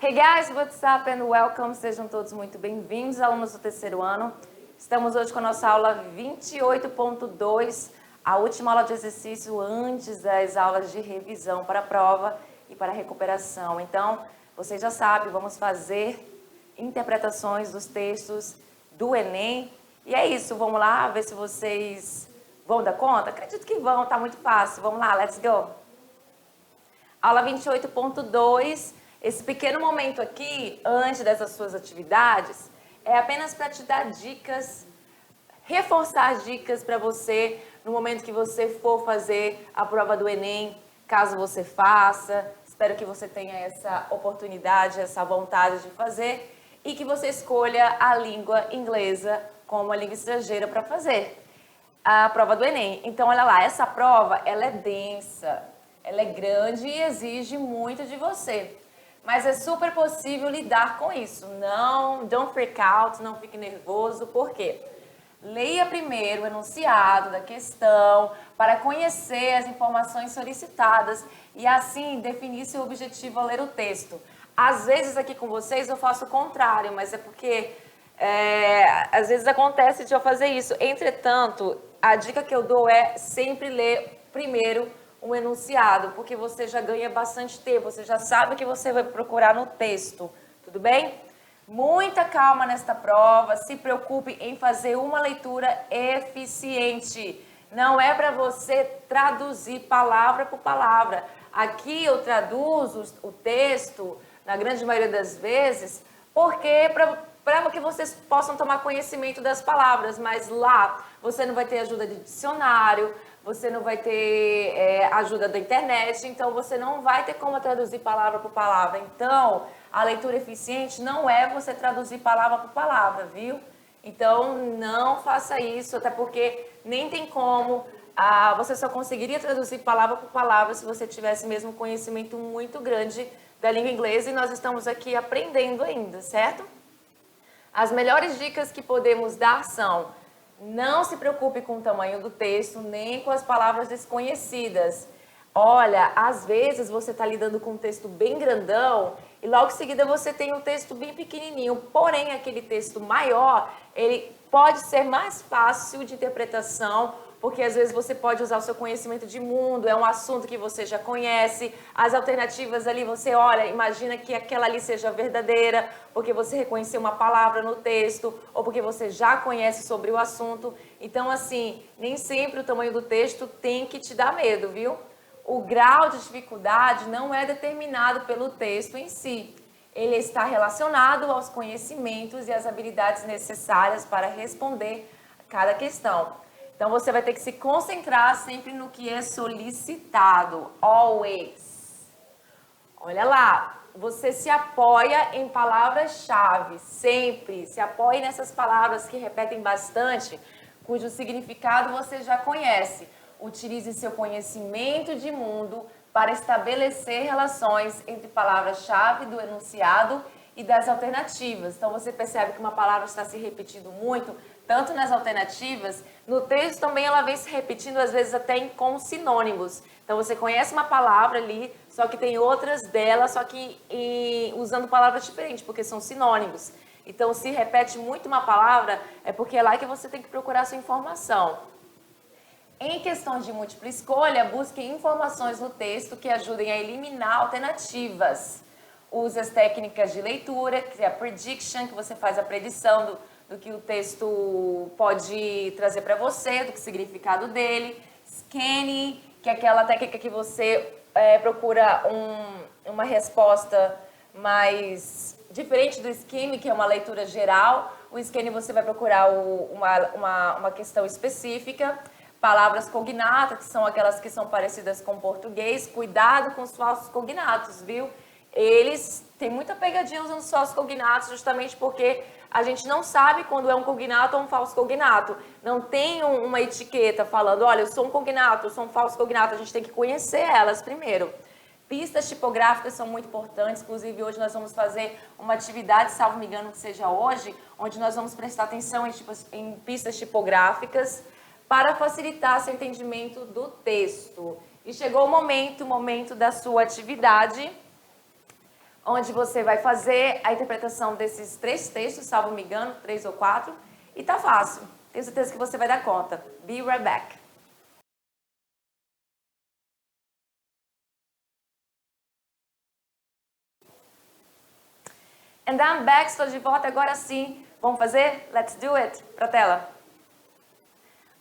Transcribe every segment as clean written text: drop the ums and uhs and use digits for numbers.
Hey guys, what's up and welcome, sejam todos muito bem-vindos, alunos do terceiro ano. Estamos hoje com a nossa aula 28.2, a última aula de exercício antes das aulas de revisão para a prova e para a recuperação. Então, vocês já sabem, vamos fazer interpretações dos textos do Enem. E é isso, vamos lá ver se vocês vão dar conta? Acredito que vão, tá muito fácil. Vamos lá, let's go! Aula 28.2, esse pequeno momento aqui, antes dessas suas atividades, é apenas para te dar dicas, reforçar dicas para você no momento que você for fazer a prova do Enem, caso você faça. Espero que você tenha essa oportunidade, essa vontade de fazer e que você escolha a língua inglesa como a língua estrangeira para fazer a prova do Enem. Então, olha lá, essa prova, ela é densa, ela é grande e exige muito de você. Mas é super possível lidar com isso. Não, don't freak out, não fique nervoso. Por quê? Leia primeiro o enunciado da questão para conhecer as informações solicitadas e assim definir seu objetivo ao ler o texto. Às vezes aqui com vocês eu faço o contrário, mas é porque às vezes acontece de eu fazer isso. Entretanto, a dica que eu dou é sempre ler primeiro um enunciado, porque você já ganha bastante tempo, você já sabe o que você vai procurar no texto, tudo bem? Muita calma nesta prova, se preocupe em fazer uma leitura eficiente. Não é para você traduzir palavra por palavra. Aqui eu traduzo o texto, na grande maioria das vezes, porque para que vocês possam tomar conhecimento das palavras, mas lá você não vai ter ajuda de dicionário, você não vai ter ajuda da internet, então você não vai ter como traduzir palavra por palavra. Então, a leitura eficiente não é você traduzir palavra por palavra, viu? Então, não faça isso, até porque nem tem como. Você só conseguiria traduzir palavra por palavra se você tivesse mesmo conhecimento muito grande da língua inglesa, e nós estamos aqui aprendendo ainda, certo? As melhores dicas que podemos dar são: não se preocupe com o tamanho do texto, nem com as palavras desconhecidas. Olha, às vezes você está lidando com um texto bem grandão e logo em seguida você tem um texto bem pequenininho. Porém, aquele texto maior, ele pode ser mais fácil de interpretação, porque às vezes você pode usar o seu conhecimento de mundo, é um assunto que você já conhece, as alternativas ali você olha, imagina que aquela ali seja verdadeira, porque você reconheceu uma palavra no texto, ou porque você já conhece sobre o assunto. Então, assim, nem sempre o tamanho do texto tem que te dar medo, viu? O grau de dificuldade não é determinado pelo texto em si. Ele está relacionado aos conhecimentos e às habilidades necessárias para responder a cada questão. Então, você vai ter que se concentrar sempre no que é solicitado. Always. Olha lá, você se apoia em palavras-chave, sempre. Se apoie nessas palavras que repetem bastante, cujo significado você já conhece. Utilize seu conhecimento de mundo para estabelecer relações entre palavras-chave do enunciado e das alternativas. Então, você percebe que uma palavra está se repetindo muito, tanto nas alternativas, no texto também ela vem se repetindo, às vezes até com sinônimos. Então, você conhece uma palavra ali, só que tem outras dela, só que usando palavras diferentes, porque são sinônimos. Então, se repete muito uma palavra, é porque é lá que você tem que procurar sua informação. Em questões de múltipla escolha, busque informações no texto que ajudem a eliminar alternativas. Use as técnicas de leitura, que é a prediction, que você faz a predição do que o texto pode trazer para você, do que significado dele. Scanning, que é aquela técnica que você procura uma resposta mais diferente do skimming, que é uma leitura geral. O scanning você vai procurar uma questão específica. Palavras cognatas, que são aquelas que são parecidas com português. Cuidado com os falsos cognatos, viu? Eles têm muita pegadinha usando os falsos cognatos, justamente porque a gente não sabe quando é um cognato ou um falso cognato. Não tem uma etiqueta falando, olha, eu sou um cognato, eu sou um falso cognato. A gente tem que conhecer elas primeiro. Pistas tipográficas são muito importantes, inclusive hoje nós vamos fazer uma atividade, salvo me engano que seja hoje, onde nós vamos prestar atenção em pistas tipográficas para facilitar seu entendimento do texto. E chegou o momento da sua atividade. onde você vai fazer a interpretação desses 3 textos, salvo me engano, 3 ou 4, e tá fácil. Tenho certeza que você vai dar conta. Be right back. And I'm back, estou de volta agora sim. Vamos fazer? Let's do it. Pra tela.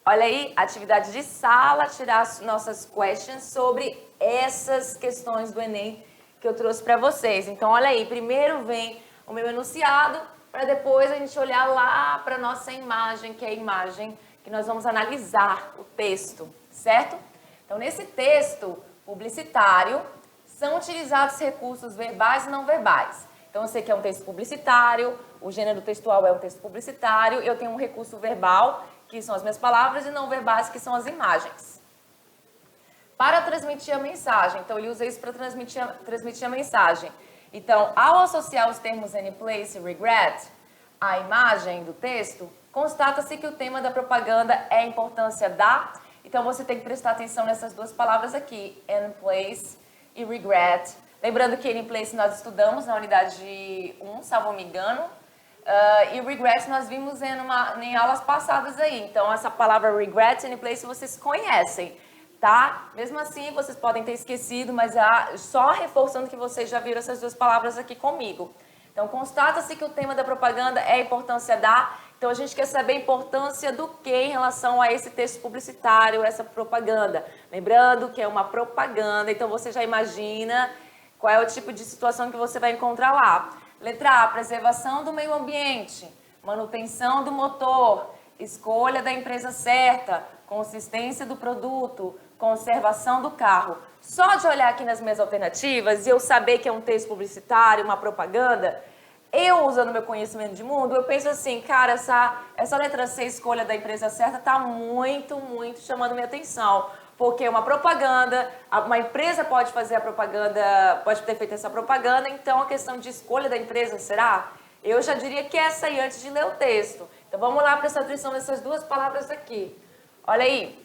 Olha aí, atividade de sala, tirar as nossas questions sobre essas questões do Enem que eu trouxe para vocês. Então, olha aí, primeiro vem o meu enunciado, para depois a gente olhar lá para nossa imagem, que é a imagem que nós vamos analisar o texto, certo? Então, nesse texto publicitário, são utilizados recursos verbais e não verbais. Então, eu sei que é um texto publicitário, o gênero textual é um texto publicitário, eu tenho um recurso verbal, que são as minhas palavras, e não verbais, que são as imagens. Para transmitir a mensagem, então ele usa isso para transmitir a mensagem. Então, ao associar os termos any place e regret à imagem do texto, constata-se que o tema da propaganda é a importância da. Então, você tem que prestar atenção nessas duas palavras aqui, any place e regret. Lembrando que any place nós estudamos na unidade 1, salvo me engano, e regret nós vimos em aulas passadas aí. Então, essa palavra regret, any place, vocês conhecem, tá? Mesmo assim, vocês podem ter esquecido, mas só reforçando que vocês já viram essas duas palavras aqui comigo. Então, constata-se que o tema da propaganda é a importância da. Então, a gente quer saber a importância do que em relação a esse texto publicitário, essa propaganda. Lembrando que é uma propaganda, então você já imagina qual é o tipo de situação que você vai encontrar lá. Letra A, preservação do meio ambiente, manutenção do motor, escolha da empresa certa, consistência do produto, conservação do carro. Só de olhar aqui nas minhas alternativas e eu saber que é um texto publicitário, uma propaganda, eu usando meu conhecimento de mundo, eu penso assim, cara, essa letra C, escolha da empresa certa, tá muito chamando minha atenção. Porque uma propaganda, uma empresa pode fazer a propaganda, pode ter feito essa propaganda, então a questão de escolha da empresa, será? Eu já diria que essa aí antes de ler o texto. Então vamos lá prestar atenção nessas duas palavras aqui. Olha aí.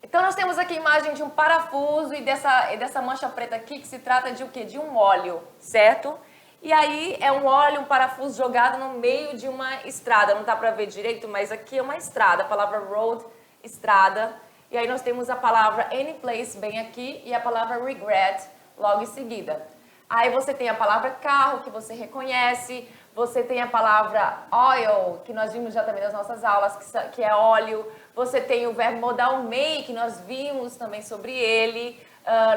Então nós temos aqui a imagem de um parafuso e dessa mancha preta aqui que se trata de o quê? De um óleo, certo? E aí é um óleo, um parafuso jogado no meio de uma estrada. Não dá para ver direito, mas aqui é uma estrada. A palavra road, estrada. E aí nós temos a palavra any place bem aqui e a palavra regret logo em seguida. Aí você tem a palavra carro, que você reconhece. Você tem a palavra oil, que nós vimos já também nas nossas aulas, que é óleo. Você tem o verbo modal may, que nós vimos também sobre ele.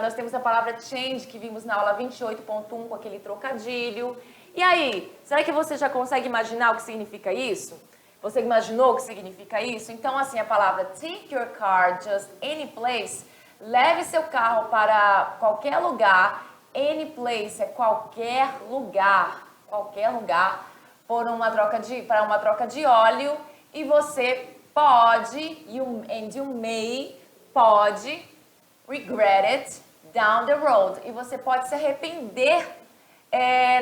Nós temos a palavra change, que vimos na aula 28.1 com aquele trocadilho. E aí, será que você já consegue imaginar o que significa isso? Você imaginou o que significa isso? Então, assim, a palavra take your car just any place, leve seu carro para qualquer lugar. Any place é qualquer lugar, para uma troca de óleo. E você pode, you may, pode regret it down the road. E você pode se arrepender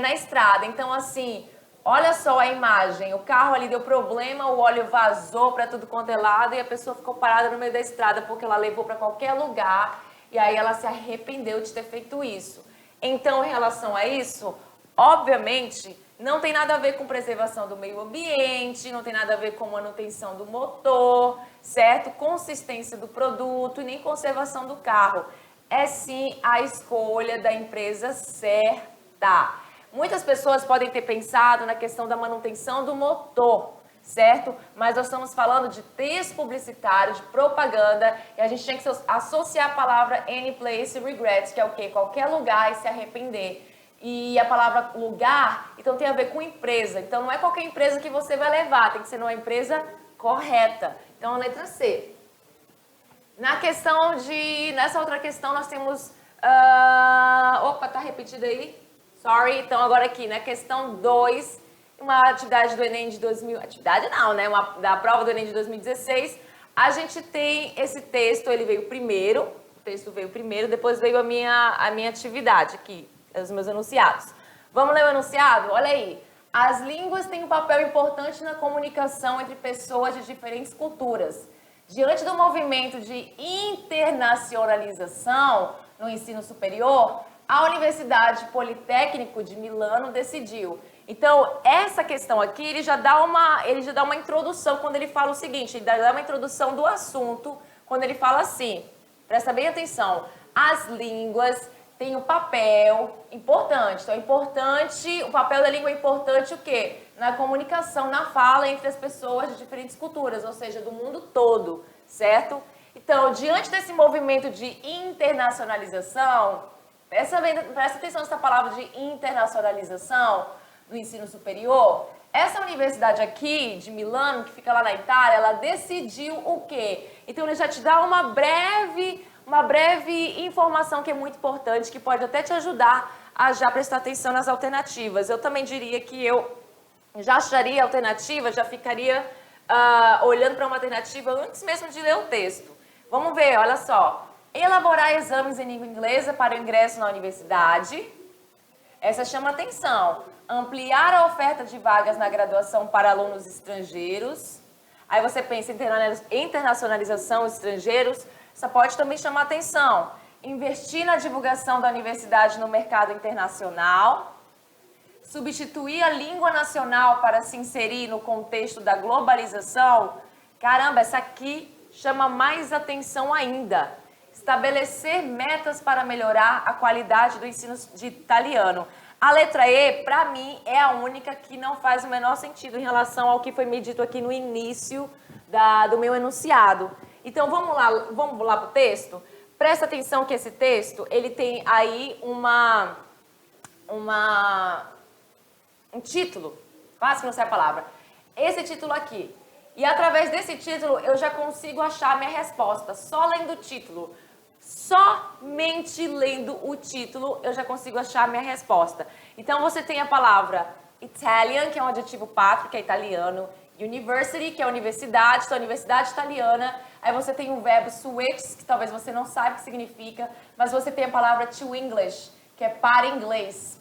na estrada. Então, assim, olha só a imagem, o carro ali deu problema, o óleo vazou para tudo quanto é lado e a pessoa ficou parada no meio da estrada porque ela levou para qualquer lugar e aí ela se arrependeu de ter feito isso. Então, em relação a isso, obviamente, não tem nada a ver com preservação do meio ambiente, não tem nada a ver com manutenção do motor, certo? Consistência do produto e nem conservação do carro. É sim a escolha da empresa certa. Muitas pessoas podem ter pensado na questão da manutenção do motor, certo? Mas nós estamos falando de texto publicitário, de propaganda, e a gente tem que associar a palavra any place e regret, que é o quê? Qualquer lugar e se arrepender. E a palavra lugar, então tem a ver com empresa. Então não é qualquer empresa que você vai levar, tem que ser uma empresa correta. Então a letra C. Nessa outra questão nós temos... Opa, tá repetido aí? Sorry, então agora aqui, na questão 2, uma atividade do Enem de 2000, atividade não, né, da prova do Enem de 2016, a gente tem esse texto, ele veio primeiro, o texto veio primeiro, depois veio a minha atividade aqui, os meus enunciados. Vamos ler o enunciado? Olha aí, as línguas têm um papel importante na comunicação entre pessoas de diferentes culturas. Diante do movimento de internacionalização no ensino superior, a Universidade Politécnico de Milano decidiu. Então, essa questão aqui, ele já dá uma introdução quando ele fala o seguinte, ele dá uma introdução do assunto, quando ele fala assim, presta bem atenção, as línguas têm um papel importante. Então, o papel da língua é importante o quê? Na comunicação, na fala entre as pessoas de diferentes culturas, ou seja, do mundo todo, certo? Então, diante desse movimento de internacionalização, presta atenção nessa palavra de internacionalização do ensino superior, essa universidade aqui de Milano, que fica lá na Itália, ela decidiu o quê? Então, ele já te dá uma breve informação que é muito importante, que pode até te ajudar a já prestar atenção nas alternativas. Eu também diria que eu já acharia a alternativa, já ficaria olhando para uma alternativa antes mesmo de ler o texto. Vamos ver, olha só. Elaborar exames em língua inglesa para o ingresso na universidade. Essa chama atenção. Ampliar a oferta de vagas na graduação para alunos estrangeiros. Aí você pensa em internacionalização estrangeiros. Essa pode também chamar atenção. Investir na divulgação da universidade no mercado internacional. Substituir a língua nacional para se inserir no contexto da globalização. Caramba, essa aqui chama mais atenção ainda. Estabelecer metas para melhorar a qualidade do ensino de italiano. A letra E, para mim, é a única que não faz o menor sentido em relação ao que foi me dito aqui no início do meu enunciado. Então, vamos lá para o texto? Presta atenção que esse texto, ele tem aí um título, quase que não sei a palavra. Esse título aqui. E através desse título, eu já consigo achar a minha resposta, só lendo o título. Somente lendo o título, eu já consigo achar a minha resposta. Então, você tem a palavra Italian, que é um adjetivo pátrio, que é italiano. University, que é universidade, então universidade italiana. Aí você tem o verbo switch, que talvez você não saiba o que significa, mas você tem a palavra to English, que é para inglês,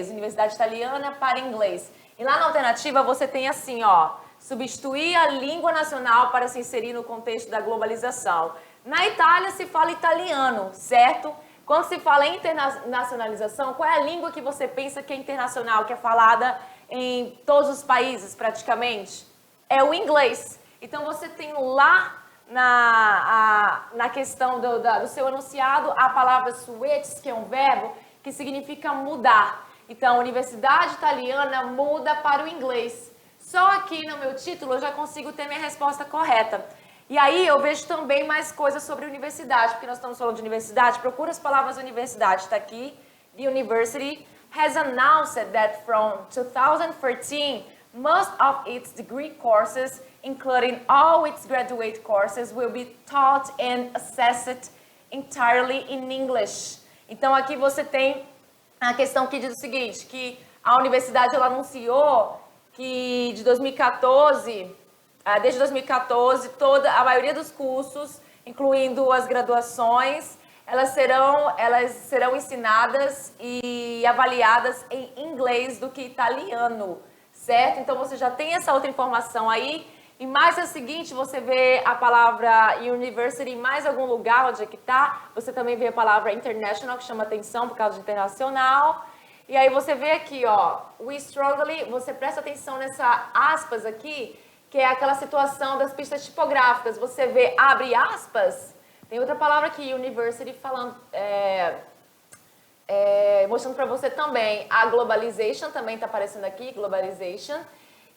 universidade italiana para inglês. E lá na alternativa você tem assim, ó, substituir a língua nacional para se inserir no contexto da globalização. Na Itália se fala italiano, certo? Quando se fala em internacionalização, qual é a língua que você pensa que é internacional, que é falada em todos os países praticamente? É o inglês. Então você tem lá na questão do seu enunciado a palavra switch, que é um verbo que significa mudar. Então, universidade italiana muda para o inglês. Só aqui no meu título eu já consigo ter minha resposta correta. E aí eu vejo também mais coisas sobre universidade, porque nós estamos falando de universidade. Procura as palavras universidade, está aqui. The university has announced that from 2013, most of its degree courses, including all its graduate courses, will be taught and assessed entirely in English. Então aqui você tem a questão que diz o seguinte, que a universidade ela anunciou que de 2014, desde 2014, a maioria dos cursos, incluindo as graduações, elas serão ensinadas e avaliadas em inglês do que italiano, certo? Então você já tem essa outra informação aí. E mais a seguinte, você vê a palavra university em mais algum lugar onde é que está. Você também vê a palavra international, que chama atenção por causa de internacional. E aí você vê aqui, ó, we strongly, você presta atenção nessa aspas aqui, que é aquela situação das pistas tipográficas. Você vê, abre aspas, tem outra palavra aqui, university, falando, mostrando para você também. A globalization também está aparecendo aqui, globalization.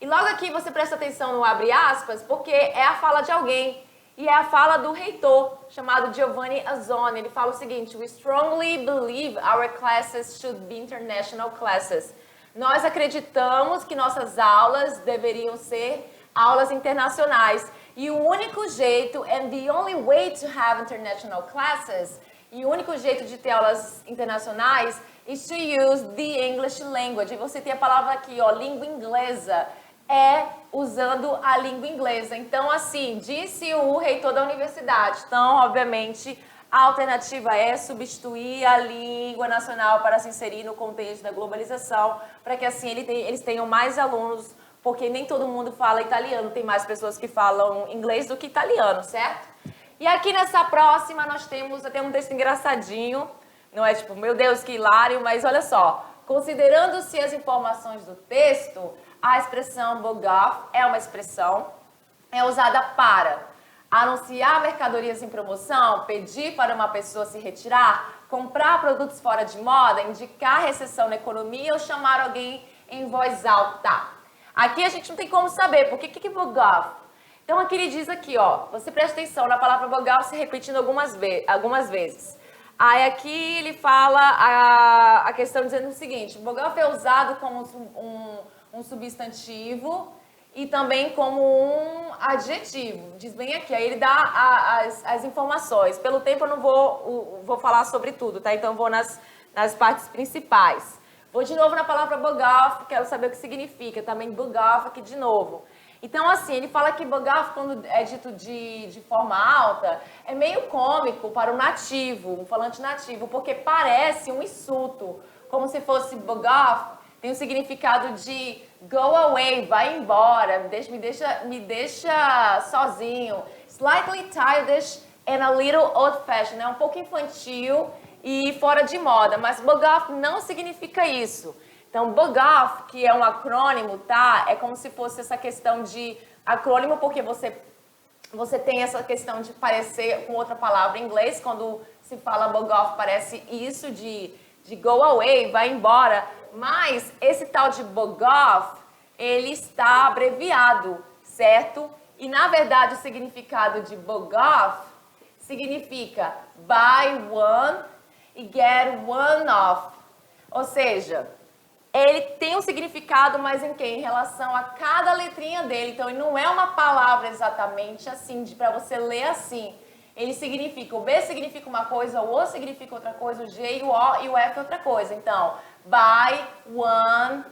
E logo aqui você presta atenção no abre aspas, porque é a fala de alguém. E é a fala do reitor, chamado Giovanni Azzoni. Ele fala o seguinte: we strongly believe our classes should be international classes. Nós acreditamos que nossas aulas deveriam ser aulas internacionais. E o único jeito, and the only way to have international classes, e o único jeito de ter aulas internacionais is to use the English language. E você tem a palavra aqui, ó, língua inglesa. É usando a língua inglesa. Então, assim, disse o reitor da universidade. Então, obviamente, a alternativa é substituir a língua nacional para se inserir no contexto da globalização, para que assim eles tenham mais alunos, porque nem todo mundo fala italiano, tem mais pessoas que falam inglês do que italiano, certo? E aqui nessa próxima nós temos até um texto engraçadinho, Não é tipo, meu Deus, que hilário, mas olha só. Considerando-se as informações do texto, a expressão bug off é uma expressão, é usada para anunciar mercadorias em promoção, pedir para uma pessoa se retirar, comprar produtos fora de moda, indicar recessão na economia ou chamar alguém em voz alta. Aqui a gente não tem como saber, porque o que é bug off? Então aqui ele diz aqui, ó, você presta atenção na palavra bug off se repetindo algumas vezes. Aí aqui ele fala a questão dizendo o seguinte, bug off é usado como um substantivo e também como um adjetivo, diz bem aqui, aí ele dá as informações. Pelo tempo eu não vou falar sobre tudo, tá? Então eu vou nas partes principais. Vou de novo na palavra bug off, quero saber o que significa, também bug off aqui de novo. Então assim, ele fala que bug off, quando é dito de forma alta, é meio cômico para o nativo, um falante nativo, porque parece um insulto, como se fosse bug off. Tem o significado de go away, vai embora, me deixa sozinho. Slightly childish and a little old-fashioned, é um pouco infantil e fora de moda, mas bug off não significa isso. Então, bug off, que é um acrônimo, tá? É como se fosse essa questão de acrônimo, porque você tem essa questão de parecer com outra palavra em inglês, quando se fala bug off parece isso de go away, vai embora. Mas esse tal de bug off, ele está abreviado, certo? E na verdade o significado de bug off significa buy one e get one off. Ou seja, ele tem um significado, mas em quê? Em relação a cada letrinha dele. Então ele não é uma palavra exatamente assim, para você ler assim. Ele significa, o B significa uma coisa, o O significa outra coisa, o G e o O e o F outra coisa. Então, buy one,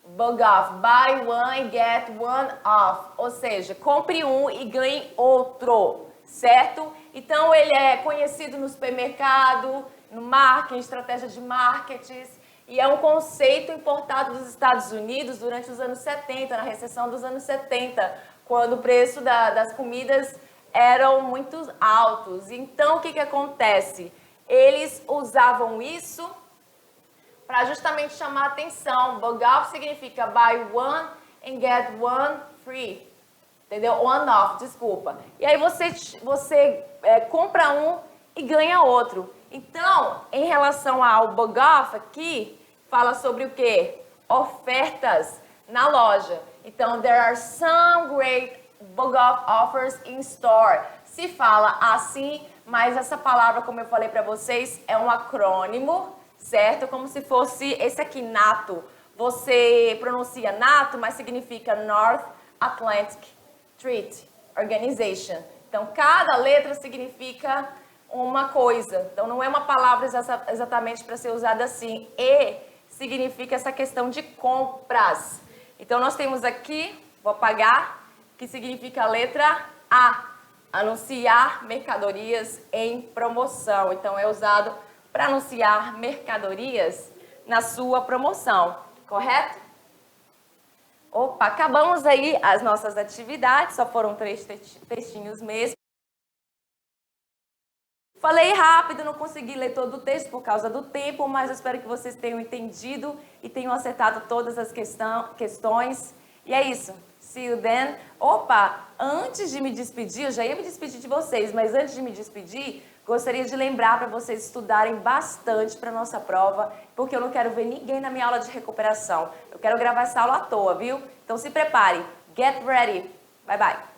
bug off. Buy one and get one off. Ou seja, compre um e ganhe outro, certo? Então, ele é conhecido no supermercado, no marketing, estratégia de marketing. E é um conceito importado dos Estados Unidos durante os anos 70, na recessão dos anos 70, quando o preço das comidas eram muito altos. Então, o que acontece? Eles usavam isso para justamente chamar a atenção. Bug off significa buy one and get one free. Entendeu? One off, desculpa. E aí você compra um e ganha outro. Então, em relação ao bug off aqui, fala sobre o quê? Ofertas na loja. Então, there are some great bug off offers in store. Se fala assim, mas essa palavra, como eu falei para vocês, é um acrônimo, certo? Como se fosse esse aqui, NATO. Você pronuncia NATO, mas significa North Atlantic Treaty Organization. Então, cada letra significa uma coisa. Então, não é uma palavra exatamente para ser usada assim. E significa essa questão de compras. Então, nós temos aqui, vou apagar, que significa a letra A, anunciar mercadorias em promoção. Então, é usado para anunciar mercadorias na sua promoção, correto? Opa, acabamos aí as nossas atividades, só foram 3 textinhos mesmo. Falei rápido, não consegui ler todo o texto por causa do tempo, mas eu espero que vocês tenham entendido e tenham acertado todas as questões. E é isso. See you then. Opa, antes de me despedir, eu já ia me despedir de vocês, mas antes de me despedir, gostaria de lembrar para vocês estudarem bastante para a nossa prova, porque eu não quero ver ninguém na minha aula de recuperação. Eu quero gravar essa aula à toa, viu? Então se prepare. Get ready. Bye, bye.